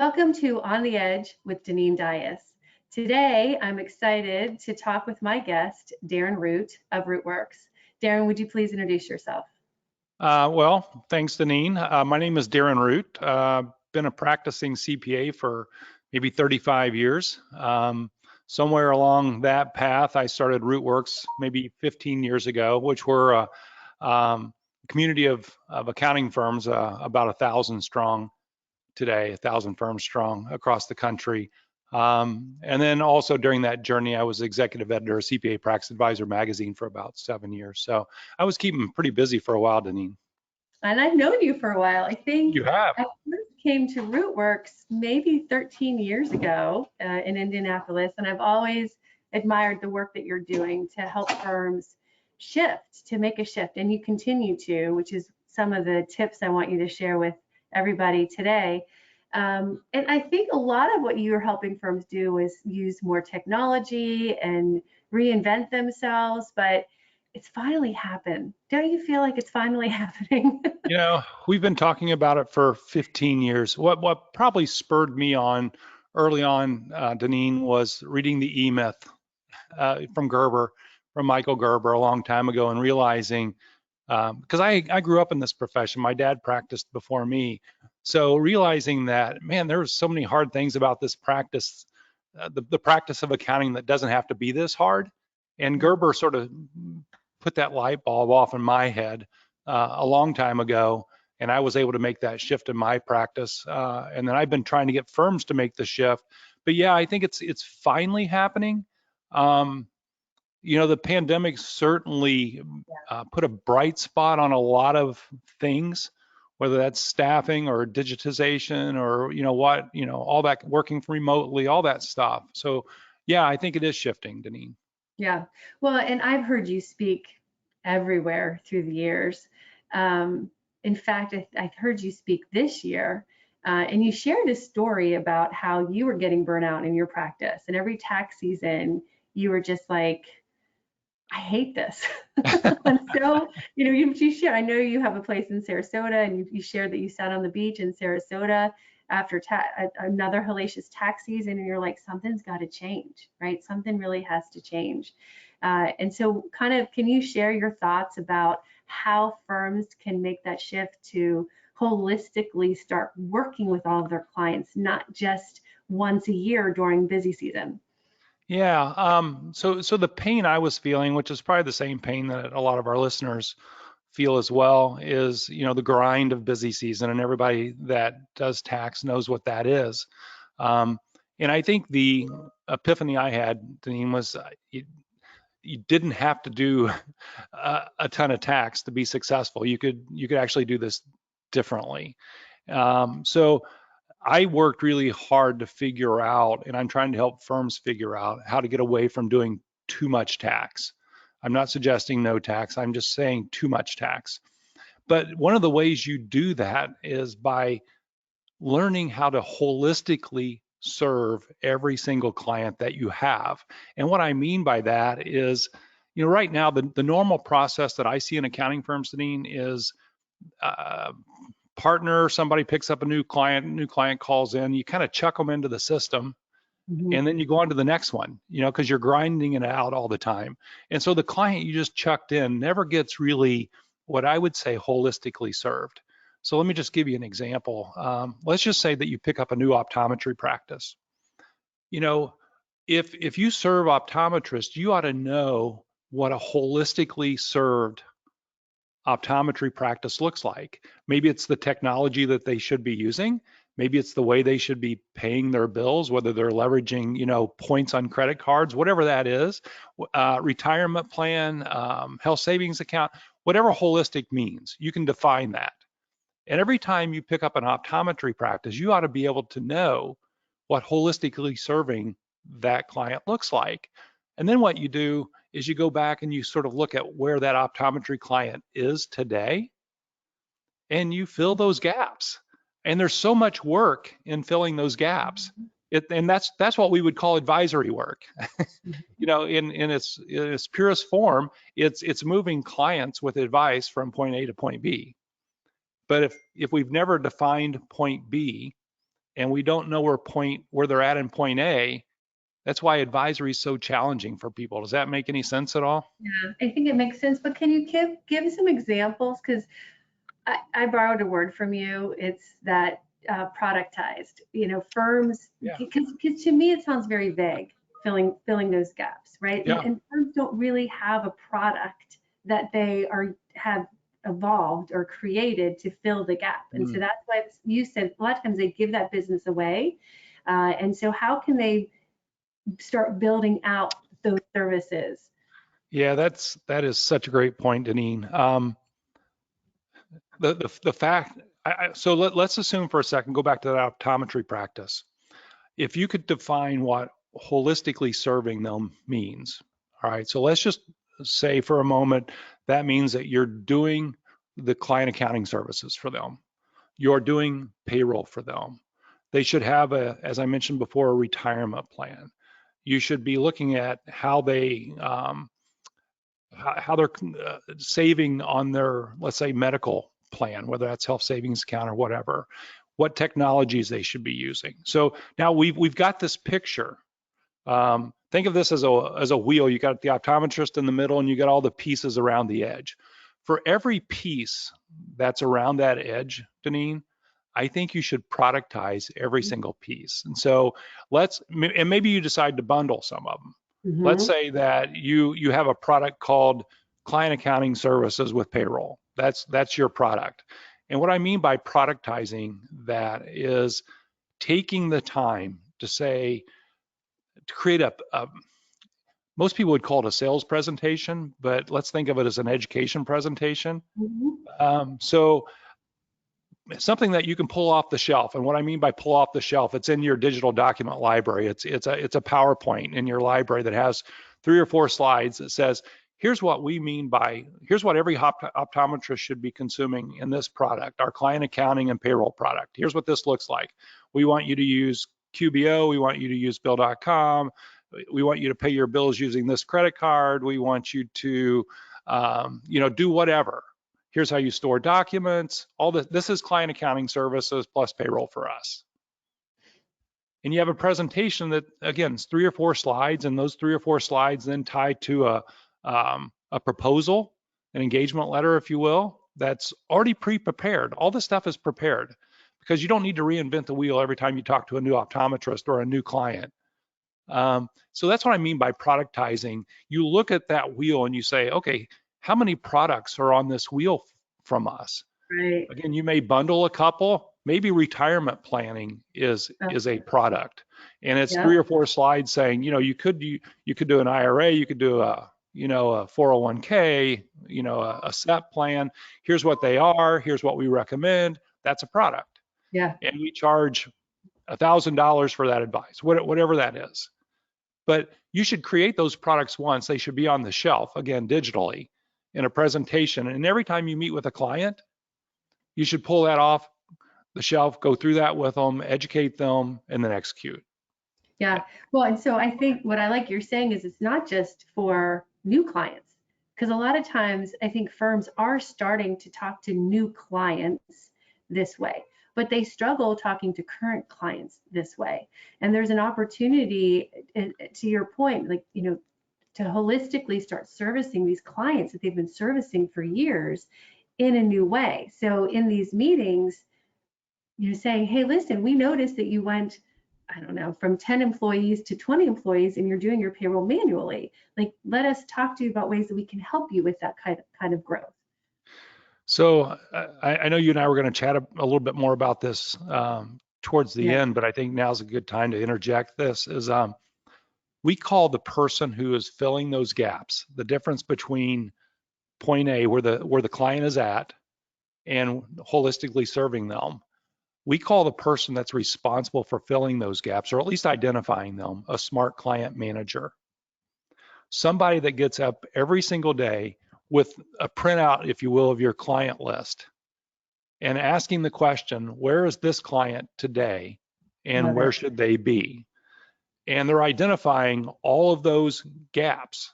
Welcome to On the Edge with Deneen Dias. Today, I'm excited to talk with my guest, Darren Root of Rootworks. Darren, would you please introduce yourself? Well, thanks, Deneen. My name is Darren Root. Been a practicing CPA for maybe 35 years. Somewhere along that path, I started Rootworks maybe 15 years ago, which were a community of accounting firms, about 1,000 strong today, 1,000 firms strong across the country. And then also during that journey, I was executive editor of CPA Practice Advisor magazine for about 7 years. So I was keeping pretty busy for a while, Deneen. And I've known you for a while. I think You have. I first came to Rootworks maybe 13 years ago in Indianapolis, and I've always admired the work that you're doing to help firms shift, to make a shift, and you continue to, which is some of the tips I want you to share with everybody today. And I think a lot of what you're helping firms do is use more technology and reinvent themselves, but it's finally happened. Don't you feel like it's finally happening? You know, we've been talking about it for 15 years. What probably spurred me on early on, Deneen, was reading the E-Myth from Michael Gerber a long time ago, and realizing, because I grew up in this profession, my dad practiced before me. So realizing that, man, there's so many hard things about this practice, the practice of accounting that doesn't have to be this hard. And Gerber sort of put that light bulb off in my head a long time ago, and I was able to make that shift in my practice. And then I've been trying to get firms to make the shift. But yeah, I think it's finally happening. You know, the pandemic certainly put a bright spot on a lot of things, whether that's staffing or digitization or, all that working remotely, all that stuff. So yeah, I think it is shifting, Deneen. Yeah, well, and I've heard you speak everywhere through the years. In fact, I heard you speak this year, and you shared a story about how you were getting burnout in your practice, and every tax season you were just like, I hate this. And so, you share, I know you have a place in Sarasota, and you shared that you sat on the beach in Sarasota after another hellacious tax season, and you're like, something's got to change, right? Something really has to change. And so kind of, can you share your thoughts about how firms can make that shift to holistically start working with all of their clients, not just once a year during busy season? Yeah, so the pain I was feeling, which is probably the same pain that a lot of our listeners feel as well, is, the grind of busy season, and everybody that does tax knows what that is. And I think the epiphany I had, Deneen, was you didn't have to do a ton of tax to be successful. You could actually do this differently. So I worked really hard to figure out, and I'm trying to help firms figure out how to get away from doing too much tax. I'm not suggesting no tax, I'm just saying too much tax. But one of the ways you do that is by learning how to holistically serve every single client that you have. And what I mean by that is, right now, the normal process that I see in accounting firms, Deneen, is partner, somebody picks up a new client calls in, you kind of chuck them into the system, and then you go on to the next one, because you're grinding it out all the time. And so the client you just chucked in never gets really what I would say holistically served. So let me just give you an example. Let's just say that you pick up a new optometry practice. If you serve optometrists, you ought to know what a holistically served optometry practice looks like. Maybe it's the technology that they should be using. Maybe it's the way they should be paying their bills, whether they're leveraging, points on credit cards, whatever that is, retirement plan, health savings account, whatever holistic means, you can define that. And every time you pick up an optometry practice, you ought to be able to know what holistically serving that client looks like. And then what you do is you go back and you sort of look at where that optometry client is today, and you fill those gaps. And there's so much work in filling those gaps. And that's what we would call advisory work. In its purest form, it's moving clients with advice from point A to point B. But if we've never defined point B, and we don't know where they're at in point A, that's why advisory is so challenging for people. Does that make any sense at all? Yeah, I think it makes sense, but can you give some examples? Because I borrowed a word from you. It's that productized. Firms, Yeah. because to me it sounds very vague, filling those gaps, right? And, Yeah. and firms don't really have a product that they have evolved or created to fill the gap. And so Mm. that's why you said a lot of times they give that business away. And so how can they start building out those services? Yeah, that is such a great point, Deneen. The fact, so let's assume for a second, go back to that optometry practice. If you could define what holistically serving them means, all right, so let's just say for a moment that means that you're doing the client accounting services for them, you're doing payroll for them. They should have as I mentioned before, a retirement plan. You should be looking at how they're saving on their, let's say, medical plan, whether that's health savings account or whatever, what technologies they should be using. So now we've got this picture. Think of this as a wheel. You got the optometrist in the middle, and you got all the pieces around the edge. For every piece that's around that edge, Deneen, I think you should productize every single piece. And so and maybe you decide to bundle some of them. Let's Mm-hmm. say that you have a product called client accounting services with payroll. That's your product. And what I mean by productizing that is taking the time to say, to create most people would call it a sales presentation, but let's think of it as an education presentation. Mm-hmm. So something that you can pull off the shelf. And what I mean by pull off the shelf, it's in your digital document library. It's a PowerPoint in your library that has 3 or 4 slides that says, here's what every optometrist should be consuming in this product, our client accounting and payroll product. Here's what this looks like. We want you to use QBO. We want you to use bill.com. We want you to pay your bills using this credit card. We want you to, do whatever. Here's how you store documents. All this is client accounting services plus payroll for us. And you have a presentation that, again, is 3 or 4 slides, and those 3 or 4 slides then tie to a proposal, an engagement letter, if you will, that's already pre-prepared. All this stuff is prepared because you don't need to reinvent the wheel every time you talk to a new optometrist or a new client. So that's what I mean by productizing. You look at that wheel and you say, okay, how many products are on this wheel from us? Right. Again, you may bundle a couple. Maybe retirement planning is a product, and it's Yeah. 3 or 4 slides saying, you could do an IRA, you could do a 401k, a SEP plan. Here's what they are. Here's what we recommend. That's a product, Yeah. and we charge $1,000 for that advice, whatever that is. But you should create those products once. They should be on the shelf, again, digitally in a presentation. And every time you meet with a client, you should pull that off the shelf, go through that with them, educate them, and then execute. Yeah. Well, and so I think what I like you're saying is it's not just for new clients, because a lot of times I think firms are starting to talk to new clients this way, but they struggle talking to current clients this way. And there's an opportunity, to your point, like, to holistically start servicing these clients that they've been servicing for years in a new way. So in these meetings, saying, hey, listen, we noticed that you went, I don't know, from 10 employees to 20 employees and you're doing your payroll manually. Like, let us talk to you about ways that we can help you with that kind of growth. So I know you and I were going to chat a little bit more about this towards the Yeah. end, but I think now's a good time to interject this is we call the person who is filling those gaps, the difference between point A, where the client is at, and holistically serving them. We call the person that's responsible for filling those gaps, or at least identifying them, a smart client manager. Somebody that gets up every single day with a printout, if you will, of your client list and asking the question, where is this client today and Love where it. should they be? And they're identifying all of those gaps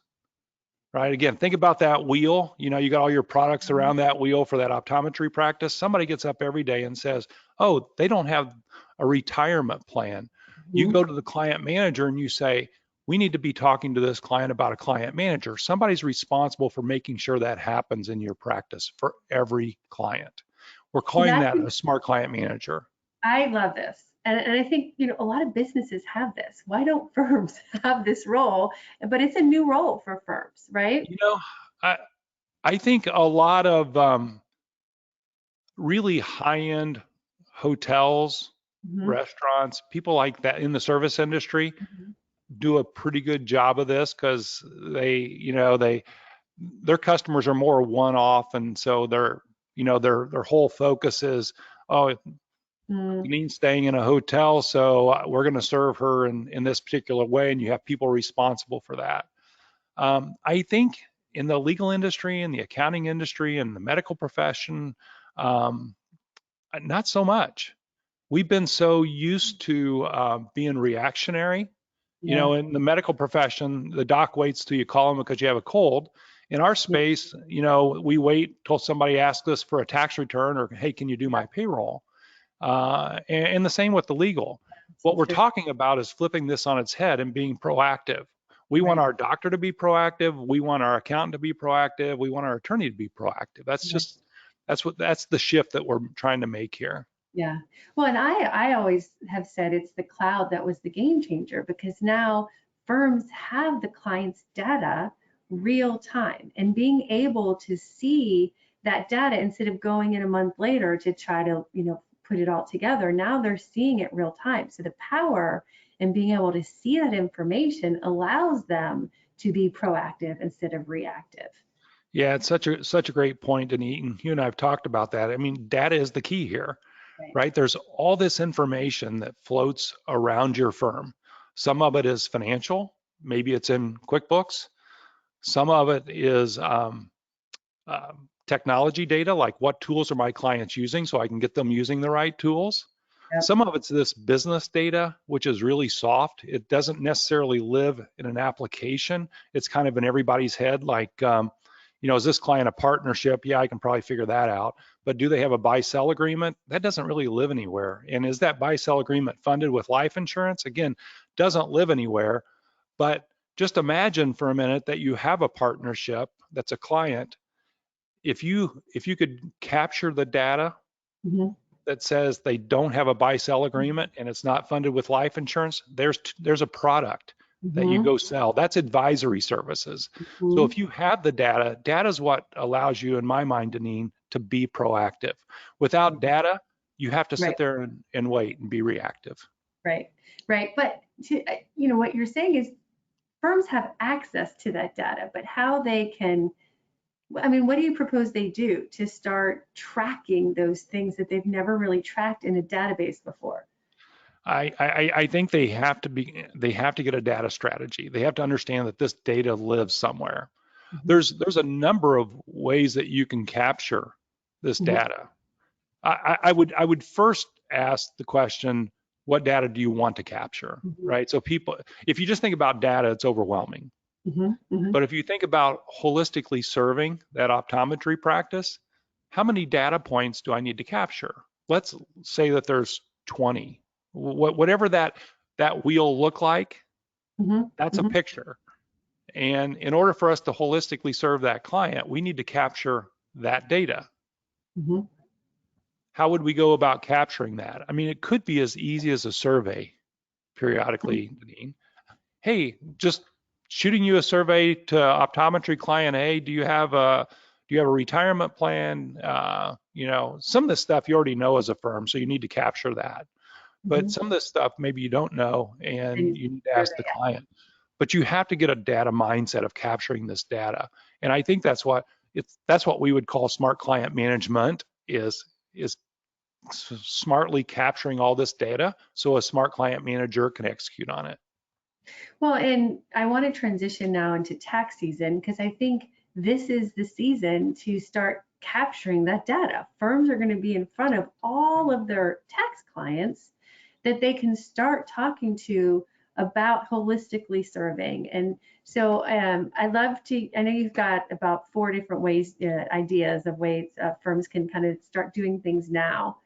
right? Again, think about that wheel. You got all your products Mhm. around that wheel for that optometry practice. Somebody gets up every day and says, oh, they don't have a retirement plan. You Mhm. go to the client manager and you say, we need to be talking to this client about a client manager. Somebody's responsible for making sure that happens in your practice for every client. We're Well, calling that a smart client manager. I love this. And I think, a lot of businesses have this. Why don't firms have this role? But it's a new role for firms, right? You know, I, I think a lot of really high-end hotels, Hmm. restaurants, people like that in the service industry Hmm. do a pretty good job of this because their customers are more one-off, and so their whole focus is, oh, Mm. Janine staying in a hotel, so we're going to serve her in this particular way, and you have people responsible for that. I think in the legal industry, and the accounting industry, and the medical profession, um, not so much. We've been so used to being reactionary. Yeah. In the medical profession, the doc waits till you call them because you have a cold. In our Yeah. space, we wait till somebody asks us for a tax return or, hey, can you do my payroll? And the same with the legal. So What we're true. talking about is flipping this on its head and being proactive. We want Right. our doctor to be proactive. We want our accountant to be proactive. We want our attorney to be proactive. Yeah. That's the shift that we're trying to make here. Yeah. Well, and I always have said it's the cloud that was the game changer because now firms have the client's data real time and being able to see that data instead of going in a month later to try to, put it all together. Now they're seeing it real time. So the power in being able to see that information allows them to be proactive instead of reactive. Yeah, it's such a great point, Denise. You and I have talked about that. I mean, data is the key here, Right. right? There's all this information that floats around your firm. Some of it is financial, maybe it's in QuickBooks. Some of it is technology data, like what tools are my clients using so I can get them using the right tools. Yep. Some of it's this business data, which is really soft. It doesn't necessarily live in an application. It's kind of in everybody's head, like, is this client a partnership? Yeah, I can probably figure that out. But do they have a buy-sell agreement? That doesn't really live anywhere. And is that buy-sell agreement funded with life insurance? Again, doesn't live anywhere. But just imagine for a minute that you have a partnership that's a client. If you could capture the data Hmm. that says they don't have a buy-sell agreement and it's not funded with life insurance, there's a product that you Hmm. go sell. That's advisory services. So Hmm. if you have the data is what allows you, in my mind, Deneen, to be proactive. Without data, you have to Right. sit there and wait and be reactive. Right, right. But what you're saying is firms have access to that data, but how they can, I mean, what do you propose they do to start tracking those things that they've never really tracked in a database before? I think they have to get a data strategy. They have to understand that this data lives somewhere. Hmm. There's a number of ways that you can capture this Hmm. data. I would first ask the question, what data do you want to capture, Hmm. right? So if you just think about data, it's overwhelming. Hmm. Hmm. But if you think about holistically serving that optometry practice, how many data points do I need to capture? Let's say that there's 20. Whatever that wheel look like, Hmm. that's a Hmm. picture. And in order for us to holistically serve that client, we need to capture that data. Hmm. How would we go about capturing that? I mean, it could be as easy as a survey periodically, Deneen. Hey, just shooting you a survey to optometry client A. Do you have a retirement plan? Some of this stuff you already know as a firm, so you need to capture that. But Hmm. some of this stuff maybe you don't know, And and you need to ask the survey. client. But you have to get a data mindset of capturing this data, and I think that's what we would call smart client management is smartly capturing all this data so a smart client manager can execute on it. Well, and I want to transition now into tax season because I think this is the season to start capturing that data. Firms are going to be in front of all of their tax clients that they can start talking to about holistically serving. And so I know you've got about 4 different ways, ideas of ways firms can kind of start doing things now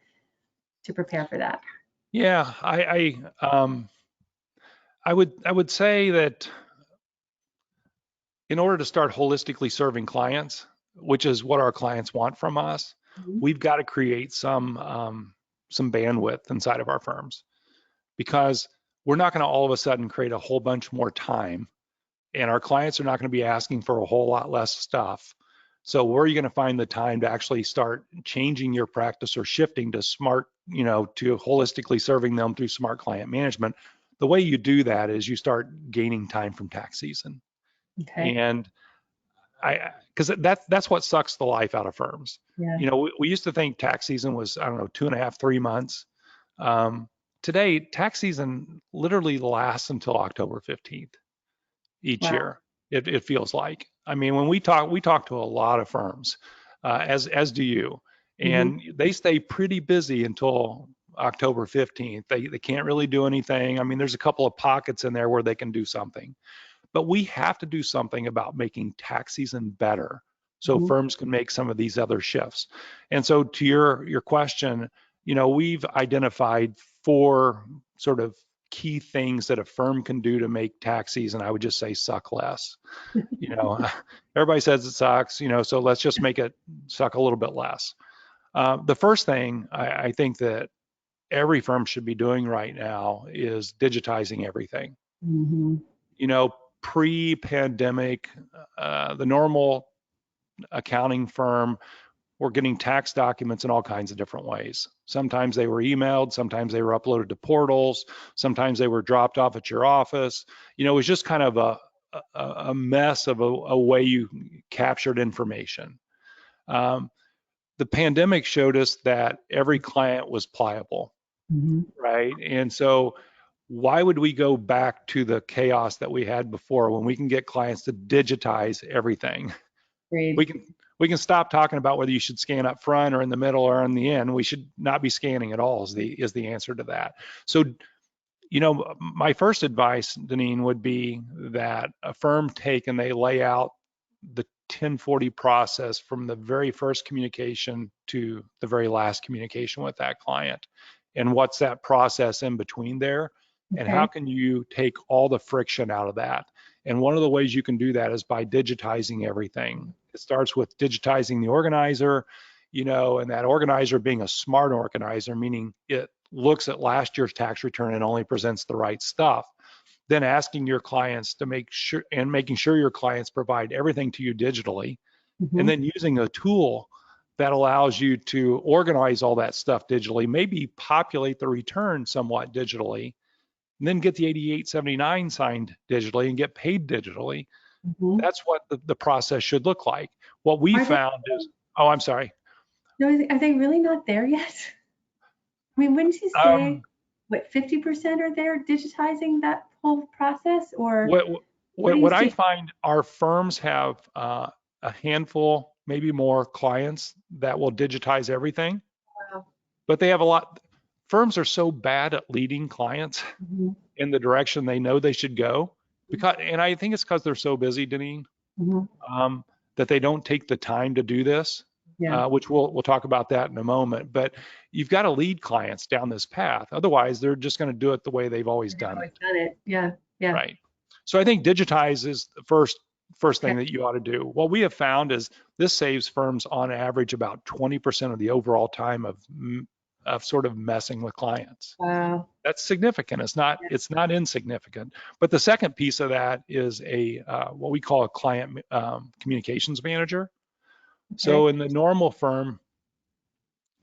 to prepare for that. Yeah, I would say that in order to start holistically serving clients, which is what our clients want from us, Mhm. we've got to create some bandwidth inside of our firms, because we're not going to all of a sudden create a whole bunch more time, and our clients are not going to be asking for a whole lot less stuff. So where are you going to find the time to actually start changing your practice or shifting to smart, to holistically serving them through smart client management? The way you do that is you start gaining time from tax season. Okay. And because that's what sucks the life out of firms. Yeah. We used to think tax season was, I don't know, 2.5, 3 months. Um, Today, tax season literally lasts until October 15th each Wow. year. It feels like. I mean, when we talk to a lot of firms, as do you, Hmm. and they stay pretty busy until October 15th. They can't really do anything. I mean, there's a couple of pockets in there where they can do something, but we have to do something about making tax season better so Hmm. firms can make some of these other shifts. And so to your question, we've identified 4 sort of key things that a firm can do to make tax season, I would just say, suck less. You know, Everybody says it sucks, so let's just make it suck a little bit less. The first thing I think that every firm should be doing right now is digitizing everything. Hmm. You know, Pre-pandemic, the normal accounting firm were getting tax documents in all kinds of different ways. Sometimes they were emailed, sometimes they were uploaded to portals, sometimes they were dropped off at your office. It was just kind of a mess of a way you captured information. Um, the pandemic showed us that every client was pliable, Hmm. right? And so why would we go back to the chaos that we had before when we can get clients to digitize everything? We Agreed. can we can stop talking about whether you should scan up front or in the middle or in the end. We should not be scanning at all is the answer to that. So, my first advice, Deneen, would be that a firm take and they lay out the 1040 process from the very first communication to the very last communication with that client. And what's that process in between there? And how Okay. can you take all the friction out of that? And one of the ways you can do that is by digitizing everything. It starts with digitizing the organizer, and that organizer being a smart organizer, meaning it looks at last year's tax return and only presents the right stuff. Then asking your clients to making sure your clients provide everything to you digitally, and Hmm. then using a tool that allows you to organize all that stuff digitally, maybe populate the return somewhat digitally, and then get the 8879 signed digitally and get paid digitally. Hmm. That's what the process should look like. What we Are they, found is, oh, I'm sorry. no, are they really not there yet? I mean, wouldn't you say, Um, what, 50% are there digitizing that whole process? Or what what do what you what I see? find, our firms have a handful, maybe more clients that will digitize everything, Wow. but they have a lot. Firms are so bad at leading clients Hmm. in the direction they know they should go, and I think it's because they're so busy, Deneen, Hmm. um, that they don't take the time to do this, Yeah. which we'll talk about that in a moment. But you've got to lead clients down this path. Otherwise, they're just going to do it the way they've always They've done always it, done it. Yeah. Yeah. right? So I think digitize is the first Okay. thing that you ought to do. What we have found is this saves firms on average about 20% of the overall time of sort of messing with clients. Wow. That's significant. Yeah. It's not insignificant. But the second piece of that is what we call a client communications manager. So Okay. in the normal firm,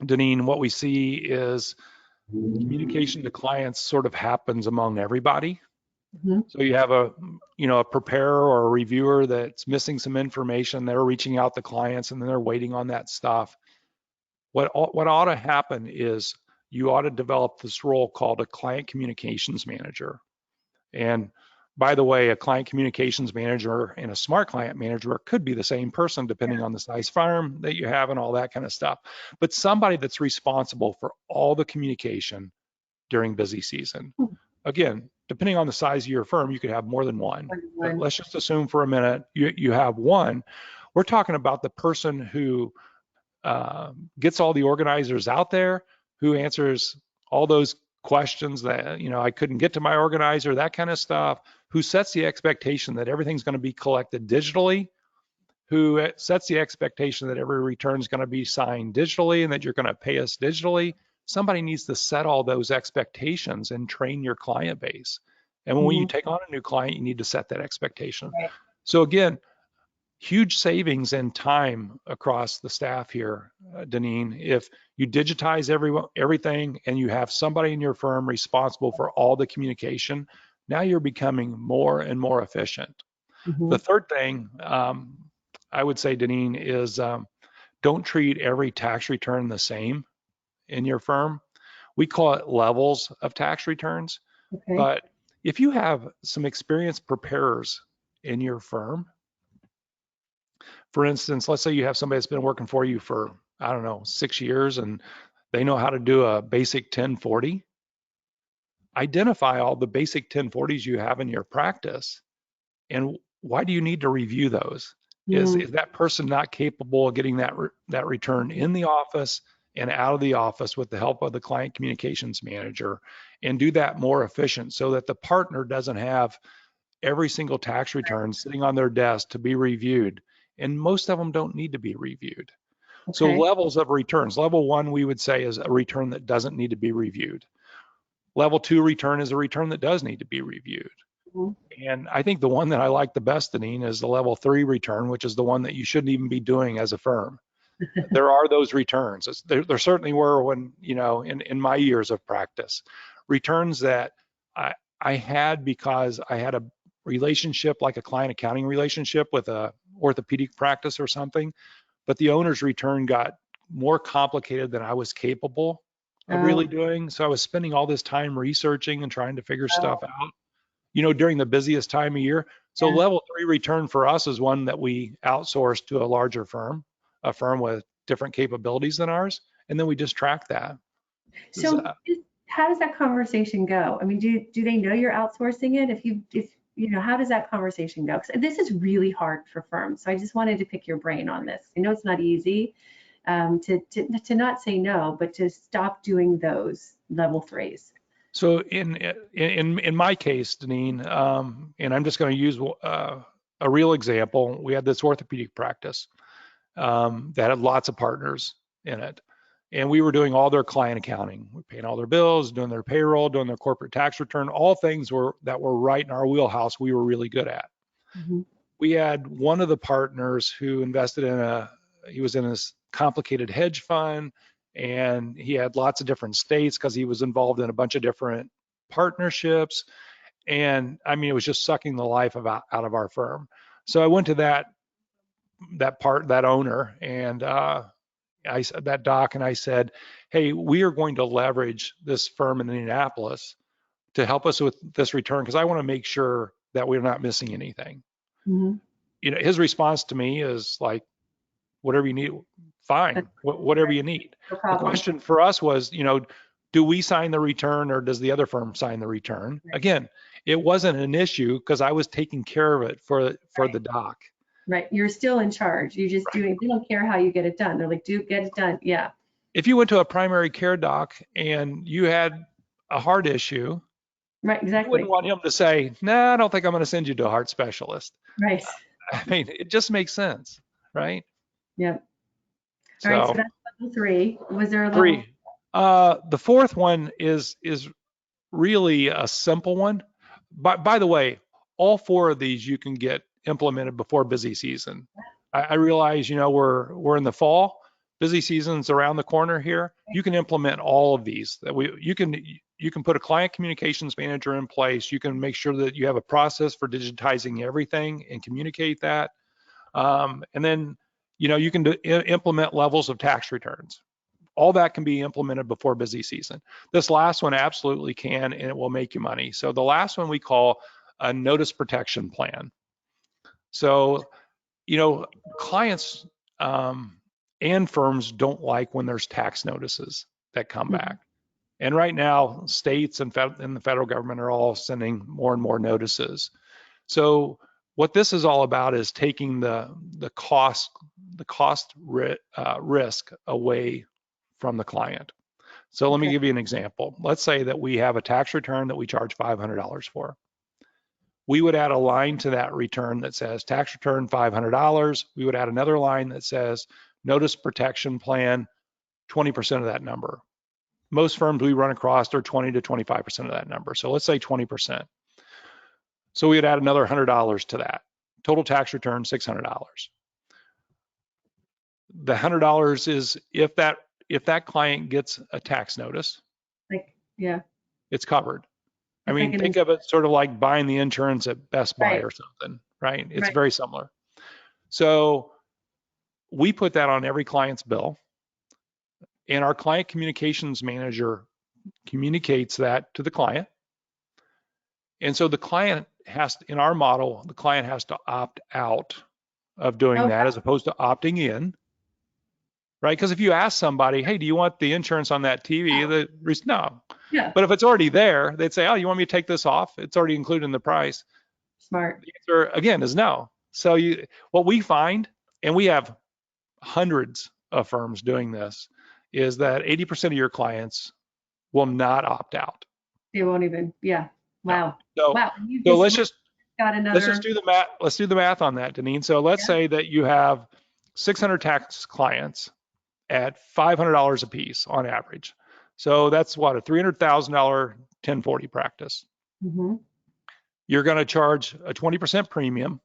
Deneen, what we see is communication to clients sort of happens among everybody. Hmm. So you have a preparer or a reviewer that's missing some information. They're reaching out to clients and then they're waiting on that stuff. What ought to happen is you ought to develop this role called a client communications manager. And by the way, a client communications manager and a smart client manager could be the same person depending on the size firm that you have and all that kind of stuff. But somebody that's responsible for all the communication during busy season. Hmm. Again, depending on the size of your firm, you could have more than one. But One. let's just assume for a minute you have one. We're talking about the person who gets all the organizers out there, who answers all those questions that, I couldn't get to my organizer, that kind of stuff, who sets the expectation that everything's going to be collected digitally, who sets the expectation that every return is going to be signed digitally and that you're going to pay us digitally. Somebody needs to set all those expectations and train your client base. And when you take on a new client, you need to set that expectation. Right. So again, huge savings in time across the staff here, Deneen. If you digitize everything and you have somebody in your firm responsible for all the communication, now you're becoming more and more efficient. The third thing I would say, Deneen, is don't treat every tax return the same in your firm. We call it levels of tax returns. Okay. But if you have some experienced preparers in your firm, for instance, let's say you have somebody that's been working for you for, I don't know, 6 years and they know how to do a basic 1040. Identify all the basic 1040s you have in your practice. And why do you need to review those? Is that person not capable of getting that return in the office and out of the office with the help of the client communications manager, and do that more efficient so that the partner doesn't have every single tax return sitting on their desk to be reviewed? And most of them don't need to be reviewed. So Okay. levels of returns. Level 1, we would say, is a return that doesn't need to be reviewed. Level 2 return is a return that does need to be reviewed. And I think the one that I like the best, Deneen, is the level 3 return, which is the one that you shouldn't even be doing as a firm. There are those returns. There certainly were when, in my years of practice, returns that I had because I had a relationship, like a client accounting relationship with a orthopedic practice or something, but the owner's return got more complicated than I was capable of really doing. So I was spending all this time researching and trying to figure stuff out, during the busiest time of year. So Yeah. level 3 return for us is one that we outsource to a larger firm, a firm with different capabilities than ours, and then we just track that. So how does that conversation go? I mean, do they know you're outsourcing it? If how does that conversation go? 'Cause this is really hard for firms. So I just wanted to pick your brain on this. I know it's not easy to not say no, but to stop doing those level 3s. So in my case, Deneen, and I'm just going to use a real example. We had this orthopedic practice that had lots of partners in it, and we were doing all their client accounting. We're paying all their bills, doing their payroll, doing their corporate tax return, all things that were right in our wheelhouse. We were really good at. We had one of the partners who invested he was in this complicated hedge fund, and he had lots of different states because he was involved in a bunch of different partnerships. And I mean, it was just sucking the life out of our firm. So I went to that owner, and that doc, and I said, hey, we are going to leverage this firm in Indianapolis to help us with this return, because I want to make sure that we're not missing anything. His response to me is like, whatever you need, fine, whatever you need. No The problem. question for us was, do we sign the return or does the other firm sign the return? Again, it wasn't an issue because I was taking care of it for the doc. Right. You're still in charge. You're just doing, they don't care how you get it done. They're like, get it done. Yeah. If you went to a primary care doc and you had a heart issue, Right. you Exactly. wouldn't want him to say, nah, I don't think I'm going to send you to a heart specialist. Right. I mean, it just makes sense, right? Yep. All right. So So that's level 3. Was there a level? 3. The fourth one is really a simple one. By the way, all 4 of these you can get implemented before busy season. I realize, we're in the fall. Busy season's around the corner here. You can implement all of these. You can put a client communications manager in place. You can make sure that you have a process for digitizing everything and communicate that. And then, you can implement levels of tax returns. All that can be implemented before busy season. This last one absolutely can, and it will make you money. So the last one we call a notice protection plan. So, clients and firms don't like when there's tax notices that come back. And right now, states and the federal government are all sending more and more notices. So what this is all about is taking the cost risk away from the client. So let me Okay. give you an example. Let's say that we have a tax return that we charge $500 for. We would add a line to that return that says tax return $500. We would add another line that says notice protection plan, 20% of that number. Most firms we run across are 20 to 25% of that number. So let's say 20%. So we would add another $100 to that. Total tax return, $600. The $100 is if that client gets a tax notice, Like, yeah, it's covered. I it's like mean, an, think of it sort of like buying the insurance at Best Buy right, or something, right? It's right. very similar. So we put that on every client's bill, and our client communications manager communicates that to the client. And so the client has, in our model, the client has to opt out of doing Oh, that as opposed to opting in, right? Because if you ask somebody, hey, do you want the insurance on that TV? No. yeah, But if it's already there, they'd say, oh, you want me to take this off? It's already included in the price. smart. The answer, again, is no. So what we find, and we have hundreds of firms doing this, is that 80% of your clients will not opt out. They won't even, yeah. No. Wow. So, Wow. You so just got let's just another, do the math. Let's do the math on that, Deneen. So let's yeah, say that you have 600 tax clients at $500 a piece on average. So that's what, a $300,000 1040 practice. mm-hmm, You're going to charge a 20% premium.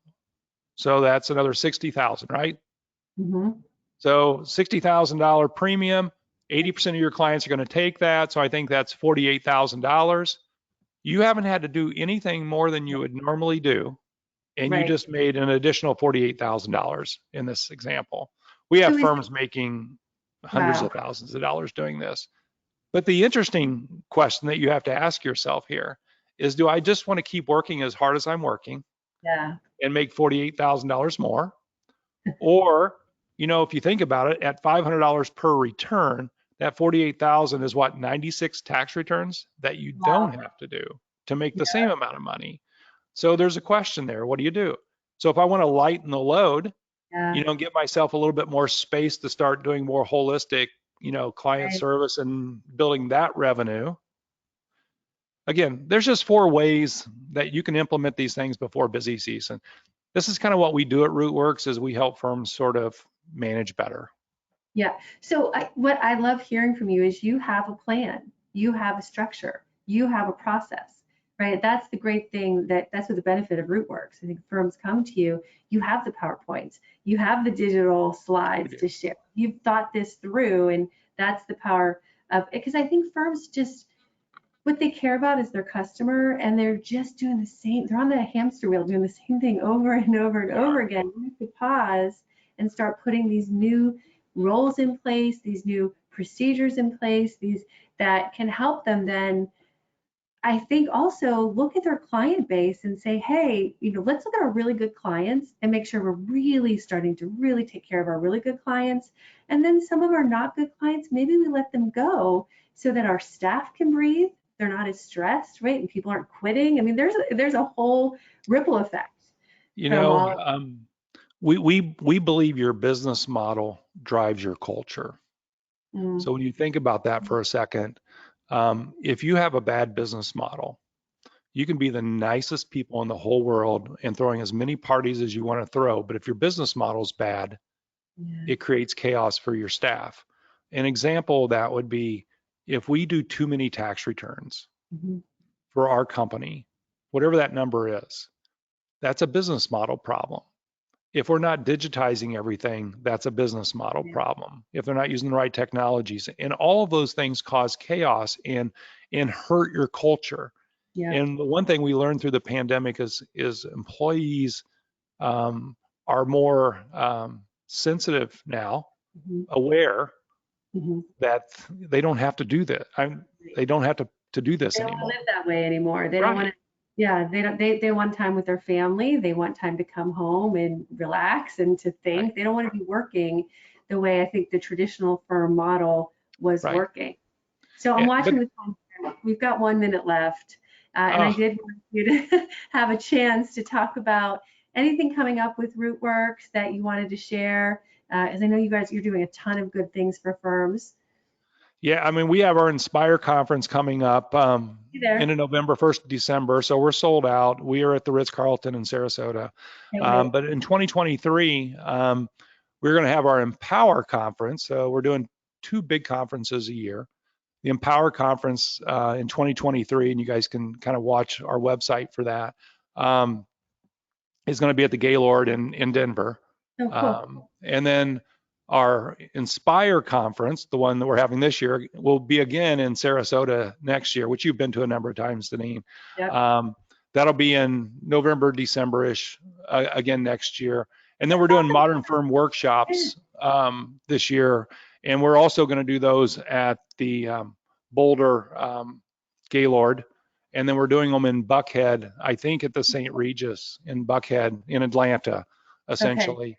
So that's another 60,000, right? mm-hmm, So $60,000 premium, 80% of your clients are going to take that. So I think that's $48,000. You haven't had to do anything more than you would normally do. And you right. just made an additional $48,000 in this example. We have So is, firms making hundreds wow. of thousands of dollars doing this. But the interesting question that you have to ask yourself here is, do I just want to keep working as hard as I'm working Yeah. and make $48,000 more? Or, if you think about it, at $500 per return, that 48,000 is what, 96 tax returns that you don't Wow. have to do to make the Yeah. same amount of money. So there's a question there. What do you do? So if I want to lighten the load, Yeah. get myself a little bit more space to start doing more holistic, client Right. service and building that revenue. Again, there's just 4 ways that you can implement these things before busy season. This is kind of what we do at Rootworks, is we help firms sort of manage better. Yeah. So what I love hearing from you is you have a plan, you have a structure, you have a process, right? That's the great thing, that's what the benefit of Rootworks. I think firms come to you, you have the PowerPoints, you have the digital We slides do. to share. You've thought this through, and that's the power of it. Because I think firms just, what they care about is their customer, and they're just doing the same, they're on the hamster wheel doing the same thing over and over and over again. You have to pause and start putting these new roles in place, these new procedures in place, these that can help them then, I think, also look at their client base and say, hey, let's look at our really good clients and make sure we're really starting to really take care of our really good clients. And then some of our not good clients, maybe we let them go so that our staff can breathe. They're not as stressed, right? And people aren't quitting. I mean, there's a whole ripple effect You from know, all of we believe your business model drives your culture. it. Mm, So when you think about that for a second, if you have a bad business model, you can be the nicest people in the whole world and throwing as many parties as you want to throw. But if your business model is bad, yeah. it creates chaos for your staff. An example of that would be if we do too many tax returns Mhm. for our company, whatever that number is, that's a business model problem. If we're not digitizing everything, that's a business model Yeah. problem. If they're not using the right technologies, and all of those things cause chaos and hurt your culture. Yeah. And the one thing we learned through the pandemic is employees are more sensitive now, Mhm. aware Mhm. that they don't have to do that. They don't have to do this They don't want to anymore. live that way anymore. They don't want Right. to, yeah, they don't, they want time with their family. They want time to come home and relax and to Right. think. They don't want to be working the way I think the traditional firm model was Right. working. So I'm But watching the time. We've got 1 minute left. And I oh, did want you to have a chance to talk about anything coming up with Rootworks that you wanted to share. As I know you guys, you're doing a ton of good things for firms. yeah, I mean, we have our Inspire conference coming up You end there? of November, 1st of December. So we're sold out. We are at the Ritz-Carlton in Sarasota. Can't wait. But in 2023, we're going to have our Empower conference. So we're doing two big conferences a year. The Empower conference in 2023, and you guys can kind of watch our website for that, is going to be at the Gaylord in Denver. Oh, cool. And then our Inspire conference, the one that we're having this year, will be again in Sarasota next year, which you've been to a number of times, Deneen. Yep. Um, that'll be in November, December-ish again next year. And then we're doing modern firm workshops this year. And we're also going to do those at the Boulder Gaylord. And then we're doing them in Buckhead, I think at the St. Regis in Buckhead in Atlanta, Okay. essentially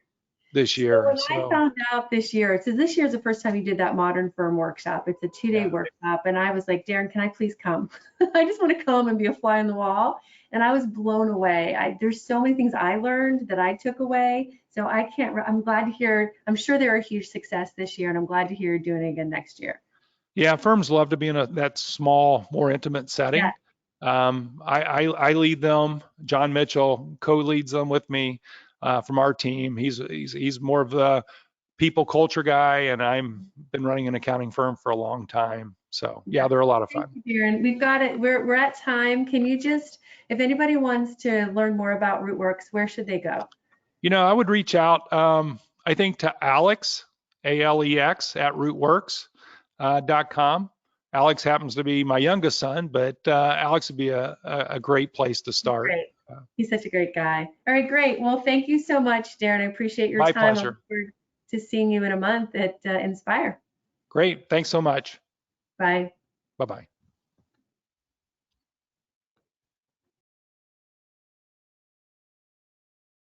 this So year. when I So found out this year, so this year is the first time you did that modern firm workshop. It's a 2 day yeah, workshop. And I was like, Darren, can I please come? I just want to come and be a fly on the wall. And I was blown away. There's so many things I learned that I took away. So I can't, I'm glad to hear, I'm sure they're a huge success this year. And I'm glad to hear you're doing it again next year. yeah, firms love to be in that small, more intimate Yeah. setting. I lead them. John Mitchell co-leads them with me from our team. He's more of the people culture guy, and I'm been running an accounting firm for a long time. So yeah, Yeah. they're a lot of Thank fun. you, Darren. We've got it. We're at time. Can you just, if anybody wants to learn more about Rootworks, where should they go? I would reach out, I think to Alex, Alex at rootworks.com. Alex happens to be my youngest son, but Alex would be a great place to start. Great. He's such a great guy. All right, great. Well, thank you so much, Darren. I appreciate your My time. I look pleasure. forward to seeing you in a month at Inspire. Great. Thanks so much. Bye. Bye-bye.